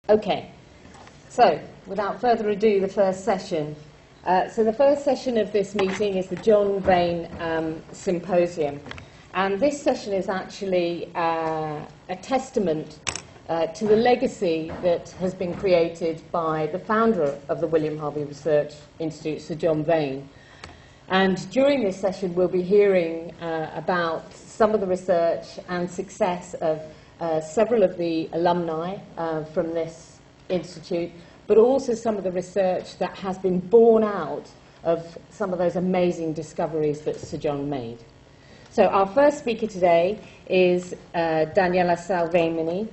Okay, so without further ado, the first session. So the first session of this meeting is the John Vane Symposium. And this session is actually a testament to the legacy that has been created by the founder of the William Harvey Research Institute, Sir John Vane. And during this session, we'll be hearing about some of the research and success of several of the alumni from this institute, but also some of the research that has been born out of some of those amazing discoveries that Sir John made. So our first speaker today is Daniella Salvemini.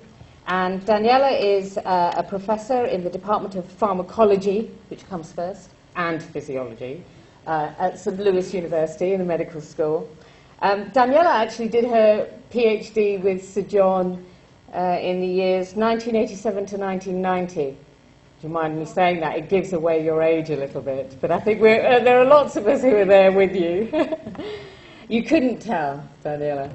And Daniella is a professor in the Department of Pharmacology, which comes first, and Physiology, at St. Louis University in the medical school. Daniella actually did her PhD with Sir John in the years 1987 to 1990. Do you mind me saying that? It gives away your age a little bit, but I think there are lots of us who are there with you. You couldn't tell, Daniella.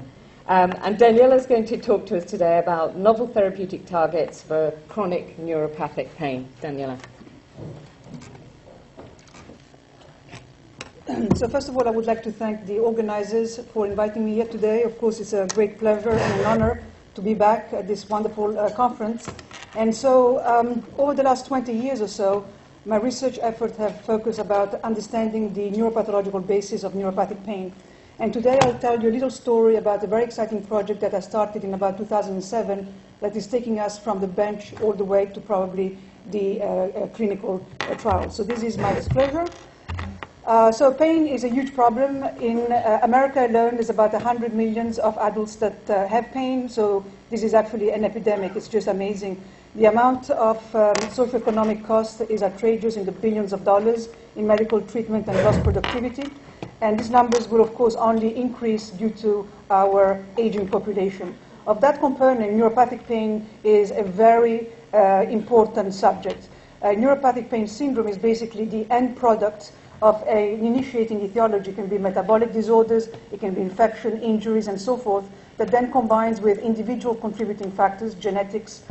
And Daniella is going to talk to us today about novel therapeutic targets for chronic neuropathic pain. Daniella. So first of all, I would like to thank the organizers for inviting me here today. Of course, it's a great pleasure and an honor to be back at this wonderful conference. And so over the last 20 years or so, my research efforts have focused about understanding the neuropathological basis of neuropathic pain. And today I'll tell you a little story about a very exciting project that I started in about 2007 that is taking us from the bench all the way to probably the clinical trial. So this is my disclosure. So pain is a huge problem. In America alone, there's about 100 million of adults that have pain. So this is actually an epidemic. It's just amazing. The amount of socioeconomic cost is outrageous in the billions of dollars in medical treatment and lost productivity. And these numbers will, of course, only increase due to our aging population. Of that component, neuropathic pain is a very important subject. Neuropathic pain syndrome is basically the end product of an initiating etiology. It can be metabolic disorders, it can be infection, injuries, and so forth, that then combines with individual contributing factors, genetics,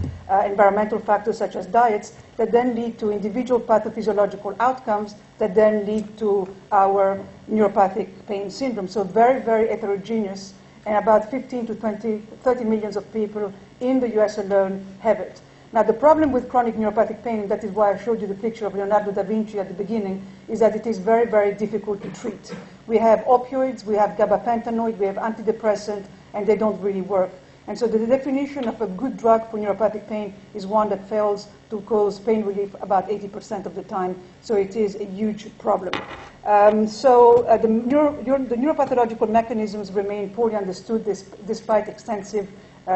environmental factors such as diets, that then lead to individual pathophysiological outcomes that then lead to our neuropathic pain syndrome. So very, very heterogeneous, and about 15 to 20, 30 millions of people in the US alone have it. Now, the problem with chronic neuropathic pain, and that is why I showed you the picture of Leonardo da Vinci at the beginning, is that it is very, very difficult to treat. We have opioids, we have gabapentinoid, we have antidepressant, and they don't really work. And so the definition of a good drug for neuropathic pain is one that fails to cause pain relief about 80% of the time. So it is a huge problem. The neuropathological mechanisms remain poorly understood despite extensive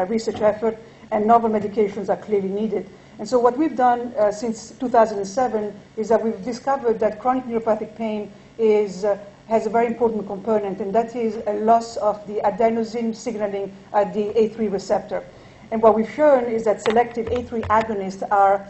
research effort, and novel medications are clearly needed. And so what we've done since 2007 is that we've discovered that chronic neuropathic pain has a very important component, and that is a loss of the adenosine signaling at the A3 receptor. And what we've shown is that selective A3 agonists are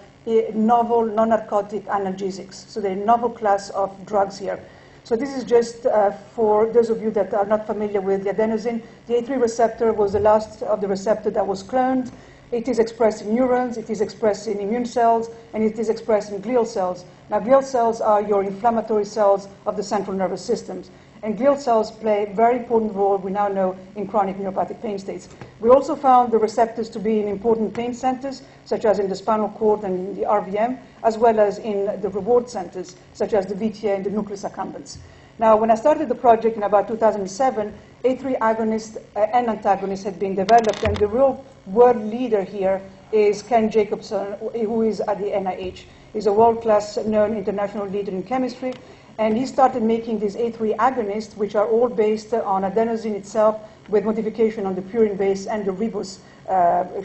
novel non-narcotic analgesics. So they're a novel class of drugs here. So this is just for those of you that are not familiar with the adenosine. The A3 receptor was the last of the receptor that was cloned. It is expressed in neurons, it is expressed in immune cells, and it is expressed in glial cells. Now, glial cells are your inflammatory cells of the central nervous systems. And glial cells play a very important role, we now know, in chronic neuropathic pain states. We also found the receptors to be in important pain centers, such as in the spinal cord and in the RVM, as well as in the reward centers, such as the VTA and the nucleus accumbens. Now, when I started the project in about 2007, A3 agonists and antagonists had been developed, and the real world leader here is Ken Jacobson, who is at the NIH. He's a world-class known international leader in chemistry, and he started making these A3 agonists, which are all based on adenosine itself with modification on the purine base and the ribose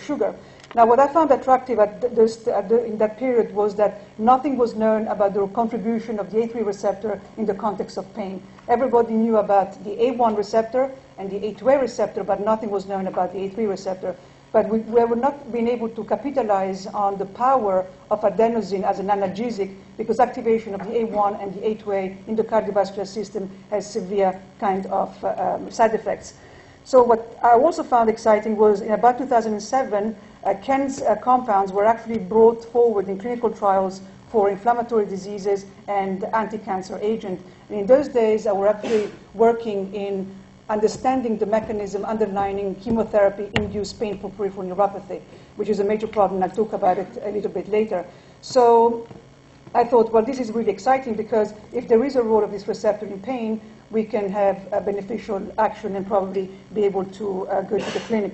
sugar. Now, what I found attractive in that period was that nothing was known about the contribution of the A3 receptor in the context of pain. Everybody knew about the A1 receptor and the A2A receptor, but nothing was known about the A3 receptor. But we were not being able to capitalize on the power of adenosine as an analgesic, because activation of the A1 and the A2A in the cardiovascular system has severe kind of side effects. So what I also found exciting was in about 2007, Ken's compounds were actually brought forward in clinical trials for inflammatory diseases and anti-cancer agent. And in those days, I was actually working in understanding the mechanism underlying chemotherapy-induced painful peripheral neuropathy, which is a major problem. I'll talk about it a little bit later. So I thought, well, this is really exciting because if there is a role of this receptor in pain, we can have a beneficial action and probably be able to go to the clinic.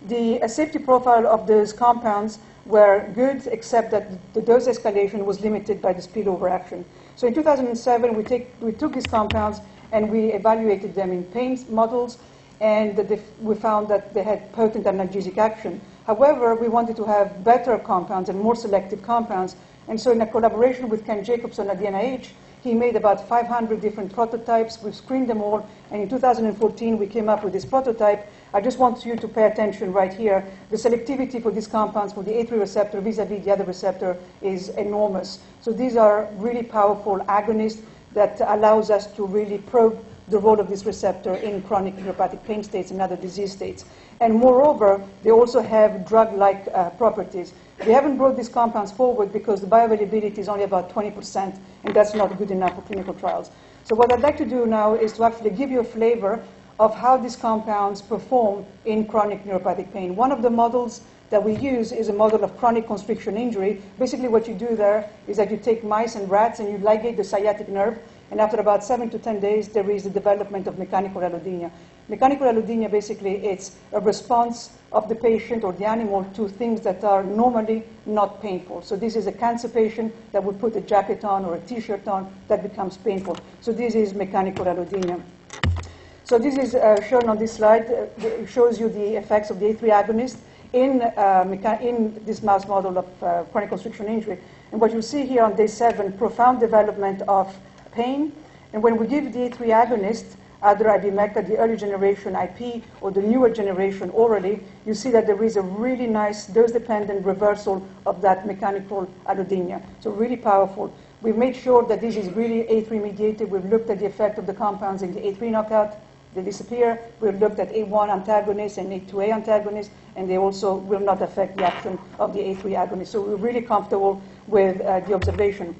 The safety profile of those compounds were good, except that the dose escalation was limited by the spillover action. So in 2007, we took these compounds and we evaluated them in pain models, and we found that they had potent analgesic action. However, we wanted to have better compounds and more selective compounds, and so in a collaboration with Ken Jacobson at the NIH, he made about 500 different prototypes. We screened them all, and in 2014, we came up with this prototype. I just want you to pay attention right here. The selectivity for these compounds for the A3 receptor vis-a-vis the other receptor is enormous. So these are really powerful agonists that allows us to really probe the role of this receptor in chronic neuropathic pain states and other disease states. And moreover, they also have drug-like properties. We haven't brought these compounds forward because the bioavailability is only about 20%, and that's not good enough for clinical trials. So what I'd like to do now is to actually give you a flavor of how these compounds perform in chronic neuropathic pain. One of the models that we use is a model of chronic constriction injury. Basically what you do there is that you take mice and rats and you ligate the sciatic nerve, and after about 7 to 10 days, there is the development of mechanical allodynia. Mechanical allodynia, basically, it's a response of the patient or the animal to things that are normally not painful. So this is a cancer patient that would put a jacket on or a T-shirt on that becomes painful. So this is mechanical allodynia. So this is shown on this slide. It shows you the effects of the A3 agonist in this mouse model of chronic constriction injury. And what you see here on day 7, profound development of pain. And when we give the A3 agonist, either ibumeca, the early generation IP, or the newer generation orally, you see that there is a really nice dose-dependent reversal of that mechanical allodynia. So really powerful. We've made sure that this is really A3 mediated. We've looked at the effect of the compounds in the A3 knockout. They disappear. We've looked at A1 antagonists and A2A antagonists, and they also will not affect the action of the A3 agonist. So we're really comfortable with the observation.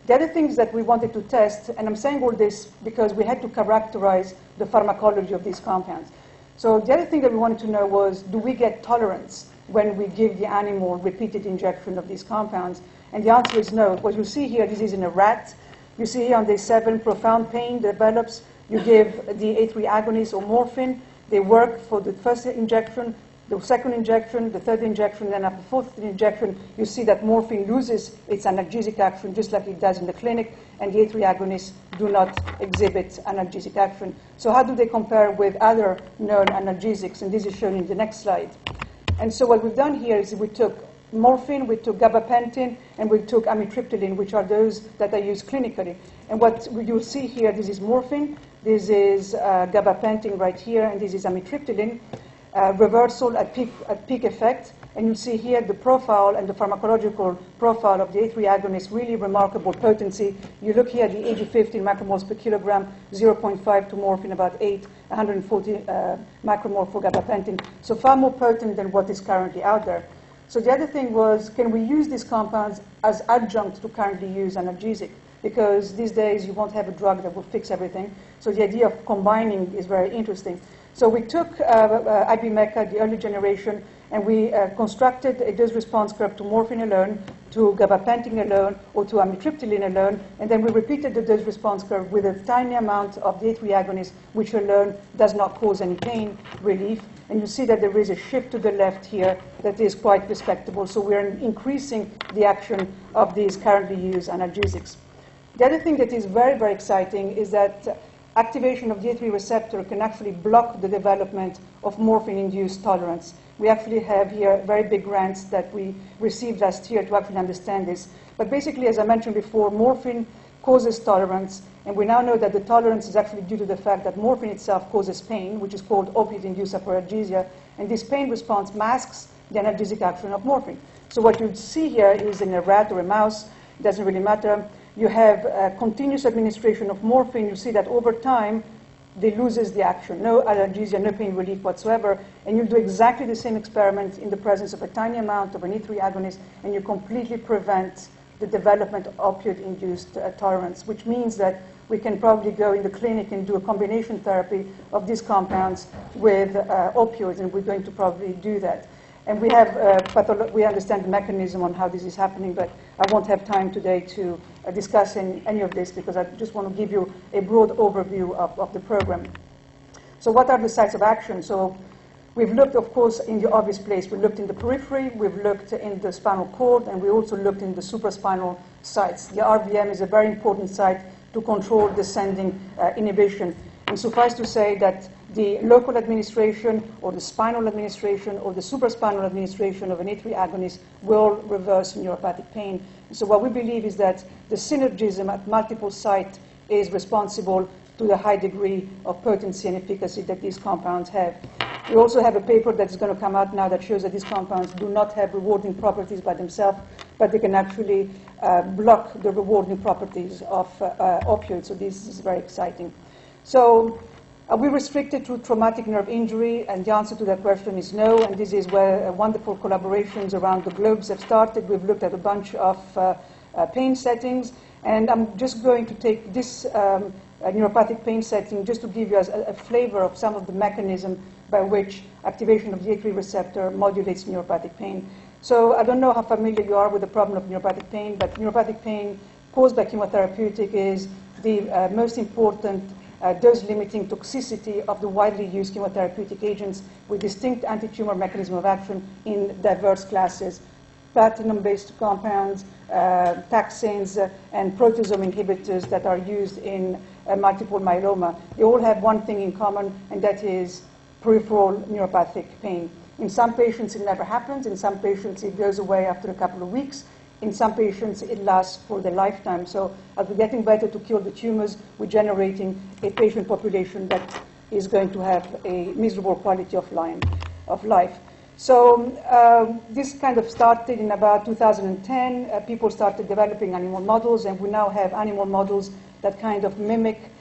The other things that we wanted to test, and I'm saying all this because we had to characterize the pharmacology of these compounds. So the other thing that we wanted to know was, do we get tolerance when we give the animal repeated injection of these compounds? And the answer is no. What you see here, this is in a rat. You see here on day 7, profound pain develops. You give the A3 agonist or morphine. They work for the first injection, the second injection, the third injection, then after the fourth injection, you see that morphine loses its analgesic action just like it does in the clinic, and the A3 agonists do not exhibit analgesic action. So how do they compare with other known analgesics? And this is shown in the next slide. And so what we've done here is we took morphine, we took gabapentin, and we took amitriptyline, which are those that are used clinically. And what you'll see here, this is morphine, this is gabapentin right here, and this is amitriptyline. Reversal at peak effect, and you see here the profile and the pharmacological profile of the A3 agonist, really remarkable potency. You look here at the AG15 macromoles per kilogram, 0.5 to morphine, about 8, 140 macromole for gabapentin. So far more potent than what is currently out there. So the other thing was, can we use these compounds as adjunct to currently used analgesic? Because these days you won't have a drug that will fix everything. So the idea of combining is very interesting. So we took ibumeca, the early generation, and we constructed a dose-response curve to morphine alone, to gabapentin alone, or to amitriptyline alone, and then we repeated the dose-response curve with a tiny amount of the A3 agonist, which alone does not cause any pain relief. And you see that there is a shift to the left here that is quite respectable. So we're increasing the action of these currently used analgesics. The other thing that is very, very exciting is that activation of the A3 receptor can actually block the development of morphine-induced tolerance. We actually have here very big grants that we received last year to actually understand this. But basically, as I mentioned before, morphine causes tolerance, and we now know that the tolerance is actually due to the fact that morphine itself causes pain, which is called opiate-induced hyperalgesia, and this pain response masks the analgesic action of morphine. So what you see here is in a rat or a mouse, it doesn't really matter, you have continuous administration of morphine. You see that over time, they loses the action. No analgesia, no pain relief whatsoever. And you do exactly the same experiment in the presence of a tiny amount of an E3 agonist, and you completely prevent the development of opioid-induced tolerance, which means that we can probably go in the clinic and do a combination therapy of these compounds with opioids, and we're going to probably do that. And we have we understand the mechanism on how this is happening, but I won't have time today to discuss any of this because I just want to give you a broad overview of the program. So what are the sites of action? So we've looked, of course, in the obvious place. We looked in the periphery, we've looked in the spinal cord, and we also looked in the supraspinal sites. The RVM is a very important site to control descending inhibition. And suffice to say that the local administration or the spinal administration or the supraspinal administration of an E3 agonist will reverse neuropathic pain. And so what we believe is that the synergism at multiple sites is responsible to the high degree of potency and efficacy that these compounds have. We also have a paper that's going to come out now that shows that these compounds do not have rewarding properties by themselves, but they can actually block the rewarding properties of opioids. So this is very exciting. So are we restricted to traumatic nerve injury? And the answer to that question is no, and this is where wonderful collaborations around the globe have started. We've looked at a bunch of pain settings, and I'm just going to take this neuropathic pain setting just to give you a flavor of some of the mechanism by which activation of the E3 receptor modulates neuropathic pain. So I don't know how familiar you are with the problem of neuropathic pain, but neuropathic pain caused by chemotherapeutic is the most important dose-limiting toxicity of the widely used chemotherapeutic agents with distinct anti-tumor mechanism of action in diverse classes. Platinum-based compounds, taxanes, and proteasome inhibitors that are used in multiple myeloma. They all have one thing in common, and that is peripheral neuropathic pain. In some patients, it never happens. In some patients, it goes away after a couple of weeks. In some patients, it lasts for their lifetime. So as we're getting better to kill the tumors, we're generating a patient population that is going to have a miserable quality of life. So this kind of started in about 2010. People started developing animal models, and we now have animal models that kind of mimic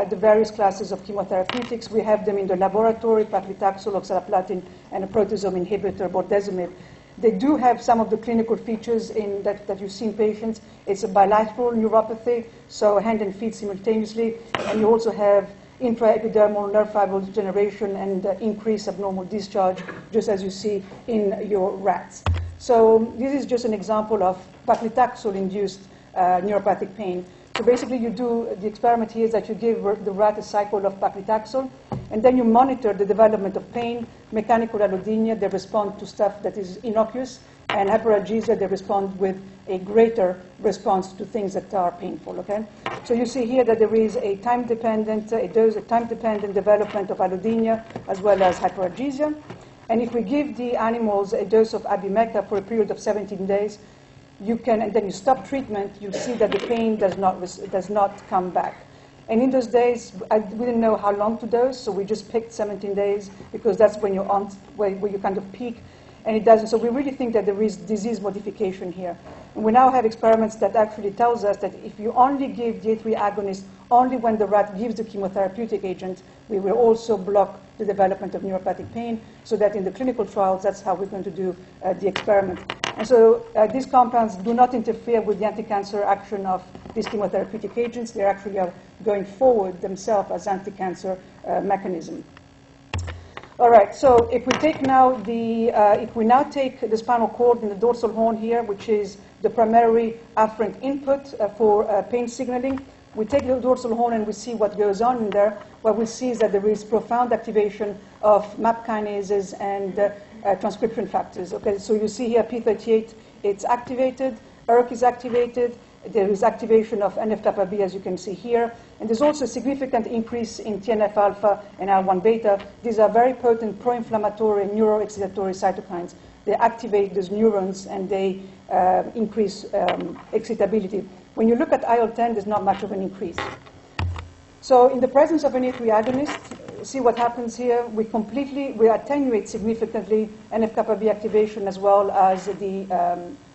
the various classes of chemotherapeutics. We have them in the laboratory, paclitaxel, oxaliplatin, and a proteasome inhibitor, bortezomib. They do have some of the clinical features in that you see in patients. It's a bilateral neuropathy, so hand and feet simultaneously, and you also have intraepidermal nerve fiber degeneration and increased abnormal discharge, just as you see in your rats. So this is just an example of paclitaxel-induced neuropathic pain. So basically, you do the experiment here is that you give the rat a cycle of paclitaxel, and then you monitor the development of pain. Mechanical allodynia, they respond to stuff that is innocuous, and hyperalgesia, they respond with a greater response to things that are painful. Okay, so you see here that there is a time-dependent development of allodynia as well as hyperalgesia. And if we give the animals a dose of abimectin for a period of 17 days, you can, and then you stop treatment, you see that the pain does not come back. And in those days, we didn't know how long to dose, so we just picked 17 days because that's when you're on, where you kind of peak, and it doesn't. So we really think that there is disease modification here. And we now have experiments that actually tells us that if you only give the A3 agonist only when the rat gives the chemotherapeutic agent, we will also block the development of neuropathic pain, so that in the clinical trials, that's how we're going to do the experiment. And so these compounds do not interfere with the anti-cancer action of these chemotherapeutic agents. They actually are going forward themselves as anti-cancer mechanism. All right, so if we take now if we now take the spinal cord and the dorsal horn here, which is the primary afferent input for pain signaling, we take the dorsal horn and we see what goes on in there. What we see is that there is profound activation of MAP kinases and transcription factors. Okay, so you see here P38, it's activated, ERK is activated, there is activation of NF-kappa B, as you can see here, and there's also a significant increase in TNF-alpha and IL-1 beta. These are very potent pro-inflammatory and neuroexcitatory cytokines. They activate those neurons and they increase excitability. When you look at IL-10, there's not much of an increase. So in the presence of an E3 agonist, see what happens here. We attenuate significantly NF-kappa B activation as well as the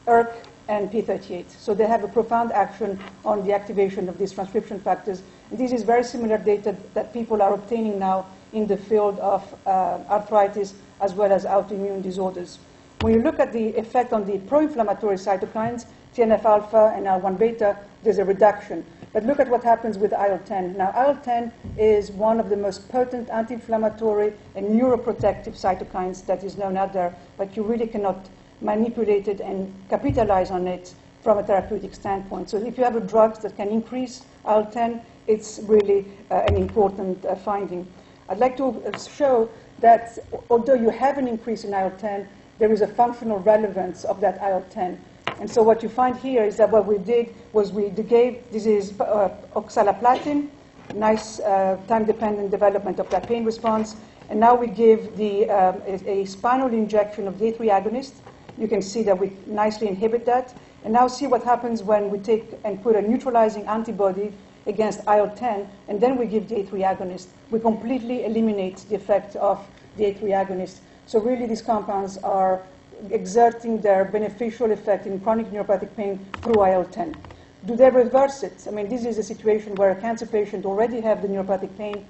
ERK and P38. So they have a profound action on the activation of these transcription factors. And this is very similar data that people are obtaining now in the field of arthritis as well as autoimmune disorders. When you look at the effect on the pro-inflammatory cytokines, TNF-alpha and IL-1 beta, there's a reduction. But look at what happens with IL-10. Now, IL-10 is one of the most potent anti-inflammatory and neuroprotective cytokines that is known out there, but you really cannot manipulate it and capitalize on it from a therapeutic standpoint. So if you have a drug that can increase IL-10, it's really an important finding. I'd like to show that although you have an increase in IL-10, there is a functional relevance of that IL-10. And so what you find here is that what we did was we gave, this is oxaliplatin, nice time-dependent development of that pain response. And now we give a spinal injection of the A3 agonist. You can see that we nicely inhibit that. And now see what happens when we take and put a neutralizing antibody against IL-10, and then we give the A3 agonist. We completely eliminate the effect of the A3 agonist. So really these compounds are exerting their beneficial effect in chronic neuropathic pain through IL-10. Do they reverse it? I mean, this is a situation where a cancer patient already have the neuropathic pain.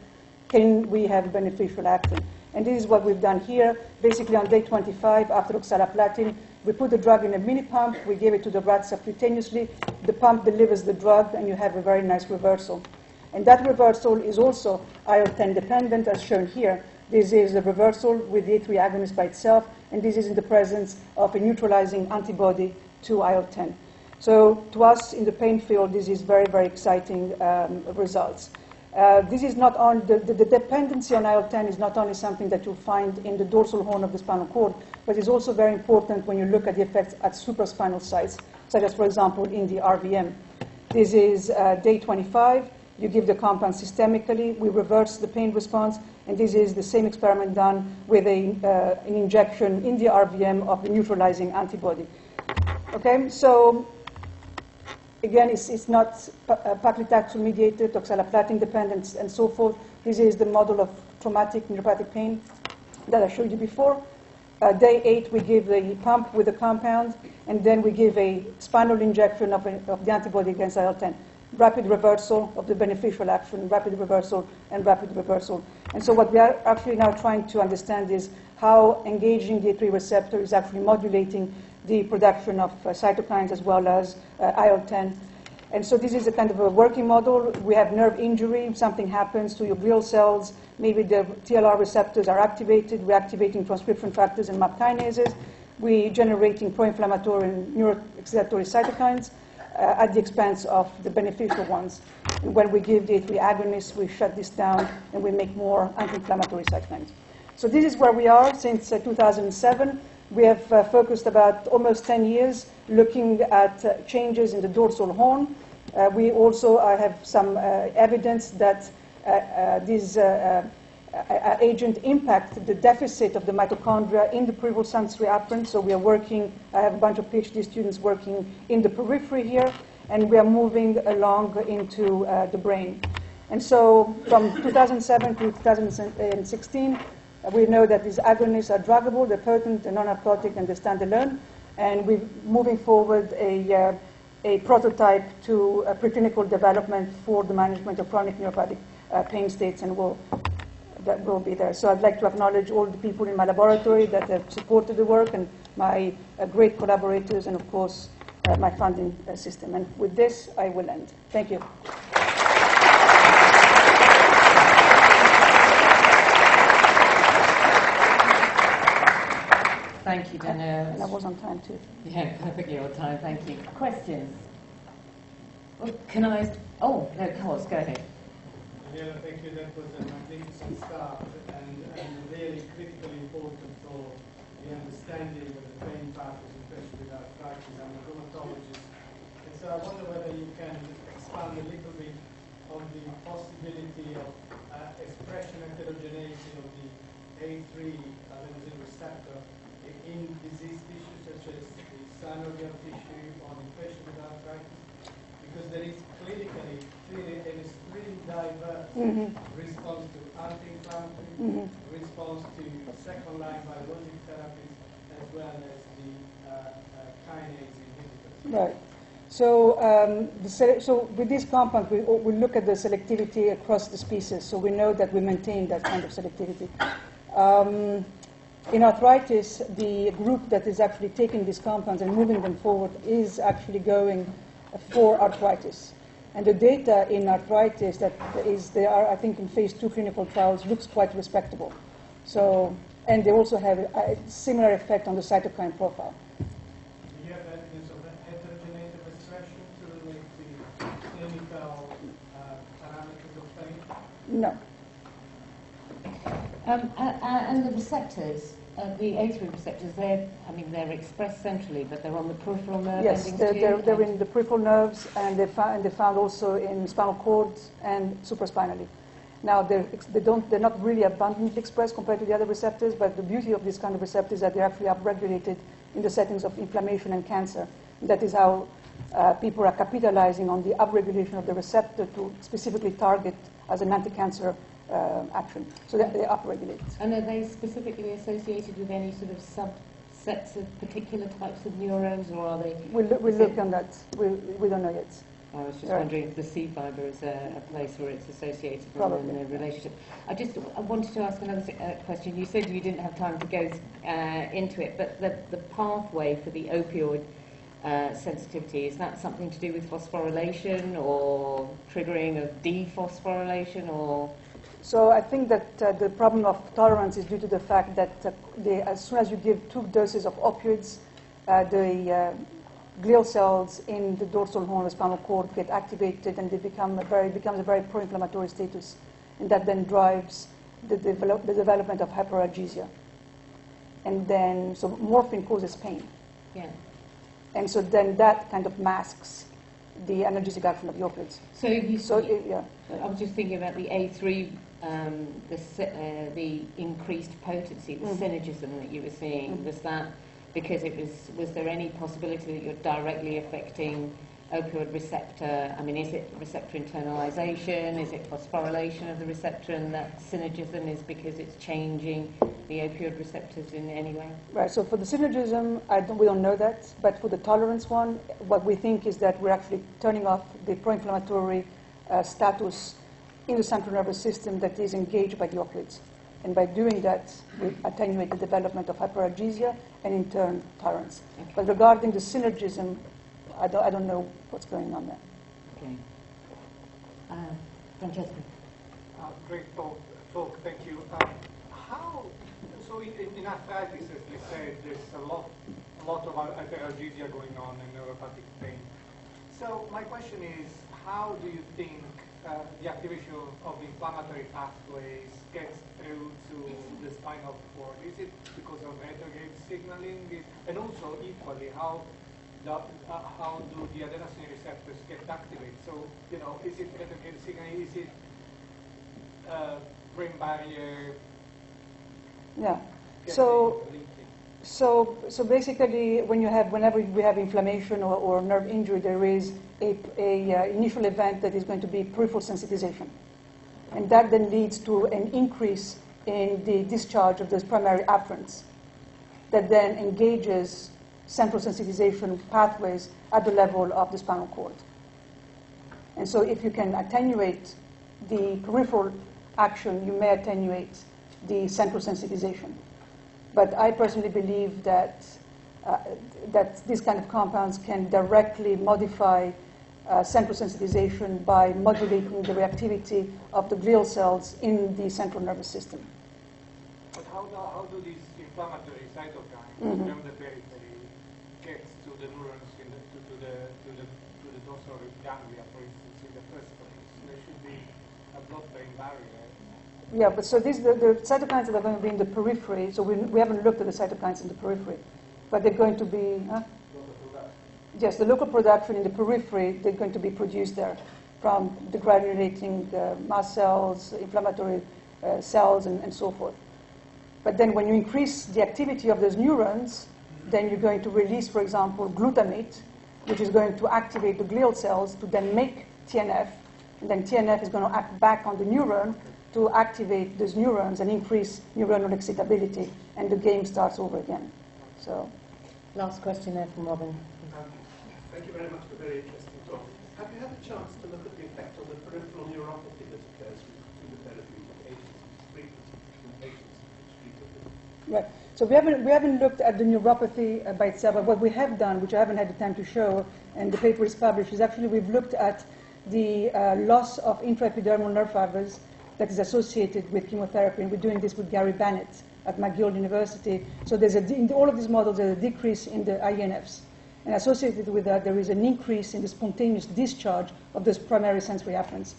Can we have beneficial action? And this is what we've done here. Basically, on day 25, after oxaliplatin, we put the drug in a mini pump. We gave it to the rat subcutaneously. The pump delivers the drug, and you have a very nice reversal. And that reversal is also IL-10 dependent, as shown here. This is a reversal with the A3 agonist by itself, and this is in the presence of a neutralizing antibody to IL-10. So to us in the pain field, this is very, very exciting results. This is not on the dependency on IL-10 is not only something that you'll find in the dorsal horn of the spinal cord, but it's also very important when you look at the effects at supraspinal sites, such as, for example, in the RVM. This is day 25. You give the compound systemically. We reverse the pain response, and this is the same experiment done with an injection in the RVM of the neutralizing antibody. Okay, so again, it's not paclitaxel mediated, oxaliplatin dependent, and so forth. This is the model of traumatic neuropathic pain that I showed you before. Day 8, we give the pump with the compound, and then we give a spinal injection of the antibody against IL-10. Rapid reversal of the beneficial action, rapid reversal, and rapid reversal. And so what we are actually now trying to understand is how engaging the A3 receptor is actually modulating the production of cytokines as well as IL-10. And so this is a kind of a working model. We have nerve injury, something happens to your glial cells, maybe the TLR receptors are activated, we're activating transcription factors and MAP kinases, we're generating pro-inflammatory and neuroexcitatory cytokines at the expense of the beneficial ones. And when we give the A3 agonists, we shut this down and we make more anti-inflammatory cytokines. So this is where we are since 2007. We have focused about almost 10 years looking at changes in the dorsal horn. We also have some evidence that these agent impact the deficit of the mitochondria in the peripheral sensory apparent. So we are working, I have a bunch of PhD students working in the periphery here, and we are moving along into the brain. And so from 2007 to 2016, we know that these agonists are druggable, they're potent, they're non-narcotic, and they stand alone. And we're moving forward a prototype to preclinical development for the management of chronic neuropathic pain states, and that will be there. So I'd like to acknowledge all the people in my laboratory that have supported the work, and my great collaborators, and of course, my funding system. And with this, I will end. Thank you. Thank you, Daniella. And I was on time, too. Yeah, perfectly on time. Thank you. Questions? Well, can I... Oh, no, of course, go ahead. Daniella, thank you. That was a magnificent start and really critically important for the understanding of the pain pathways, especially with arthritis. I'm a rheumatologist. And so I wonder whether you can expand a little bit on the possibility of expression heterogeneity of the A3 adenosine receptor in disease tissues such as the synovial tissue or in patients with arthritis, because there is clearly an extremely diverse response to anti-inflammatory, response to second-line biologic therapies, as well as the kinase inhibitors. Right. So, so with these compounds, we look at the selectivity across the species. So we know that we maintain that kind of selectivity. In arthritis, the group that is actually taking these compounds and moving them forward is actually going for arthritis. And the data in arthritis they are, I think, in phase 2 clinical trials looks quite respectable. So, and they also have a similar effect on the cytokine profile. Do you have evidence of heterogeneity of expression to relate the clinical parameters of pain? No. And the receptors, the A3 receptors, they're expressed centrally, but they're on the peripheral nerve Yes, endings too? they're in the peripheral nerves, and they're found also in spinal cords and supraspinally. Now, they're not really abundantly expressed compared to the other receptors, but the beauty of this kind of receptor is that they're actually upregulated in the settings of inflammation and cancer. That is how people are capitalizing on the upregulation of the receptor to specifically target as an anti-cancer action. So they upregulate. And are they specifically associated with any sort of subsets of particular types of neurons, or are they? We'll look on that. We don't know yet. I was just Right. wondering if the C fibre is a place where it's associated Probably. in the relationship. I wanted to ask another question. You said you didn't have time to go into it, but the pathway for the opioid sensitivity, is that something to do with phosphorylation or triggering of dephosphorylation, or? So I think that the problem of tolerance is due to the fact that as soon as you give 2 doses of opioids, the glial cells in the dorsal horn of the spinal cord get activated, and they becomes a very pro-inflammatory status, and that then drives the development of hyperalgesia. And then, so morphine causes pain. Yeah. And so then that kind of masks the analgesic action of the opioids. Yeah. I was just thinking about the A3, the increased potency, the synergism that you were seeing. Was that because was there any possibility that you're directly affecting opioid receptor? I mean, is it receptor internalization? Is it phosphorylation of the receptor, and that synergism is because it's changing the opioid receptors in any way? Right, so for the synergism, we don't know that, but for the tolerance one, what we think is that we're actually turning off the pro-inflammatory status in the central nervous system that is engaged by the opioids. And by doing that, we attenuate the development of hyperalgesia and, in turn, tolerance. Okay. But regarding the synergism, I don't know what's going on there. Okay. Francesco. Great talk, thank you. So in arthritis, as you said, there's a lot of hyperalgesia going on and neuropathic pain. So my question is, how do you think the activation of inflammatory pathways gets through to the spinal cord? Is it because of retrograde signaling? And also, equally, how do the adenosine receptors get activated? So, is it retrograde signaling? Is it brain barrier? Yeah. So basically, whenever we have inflammation or nerve injury, there is a initial event that is going to be peripheral sensitization, and that then leads to an increase in the discharge of those primary afferents, that then engages central sensitization pathways at the level of the spinal cord. And so, if you can attenuate the peripheral action, you may attenuate the central sensitization. But I personally believe that these kind of compounds can directly modify central sensitization by modulating the reactivity of the glial cells in the central nervous system. But how do these inflammatory cytokines from the periphery get to the neurons to the dorsal ganglia, for instance, in the first place? There should be a blood-brain barrier. Yeah, but so the cytokines that are going to be in the periphery, so we haven't looked at the cytokines in the periphery, but they're going to be, yes, the local production in the periphery, they're going to be produced there from the granulating mast cells, inflammatory cells, and so forth. But then when you increase the activity of those neurons, then you're going to release, for example, glutamate, which is going to activate the glial cells to then make TNF, and then TNF is going to act back on the neuron to activate those neurons and increase neuronal excitability, and the game starts over again. So, Last question there from Robin. Thank you very much for a very interesting talk. Have you had a chance to look at the effect on the peripheral neuropathy that occurs with chemotherapy agents, treatment in patients treated with? Right. So we haven't looked at the neuropathy by itself, but what we have done, which I haven't had the time to show, and the paper is published, is actually we've looked at the loss of intraepidermal nerve fibers that is associated with chemotherapy, and we're doing this with Gary Bannett at McGill University. So in all of these models, there's a decrease in the INFs. And associated with that, there is an increase in the spontaneous discharge of those primary sensory afferents.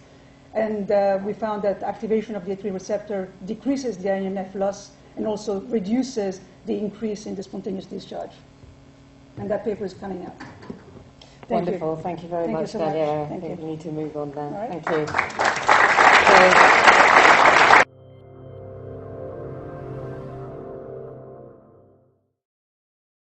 And we found that activation of the A3 receptor decreases the INF loss and also reduces the increase in the spontaneous discharge. And that paper is coming out. Wonderful. Thank you very much, so Daniella. Thank I think you. we need to move on now. All right. Thank you. So,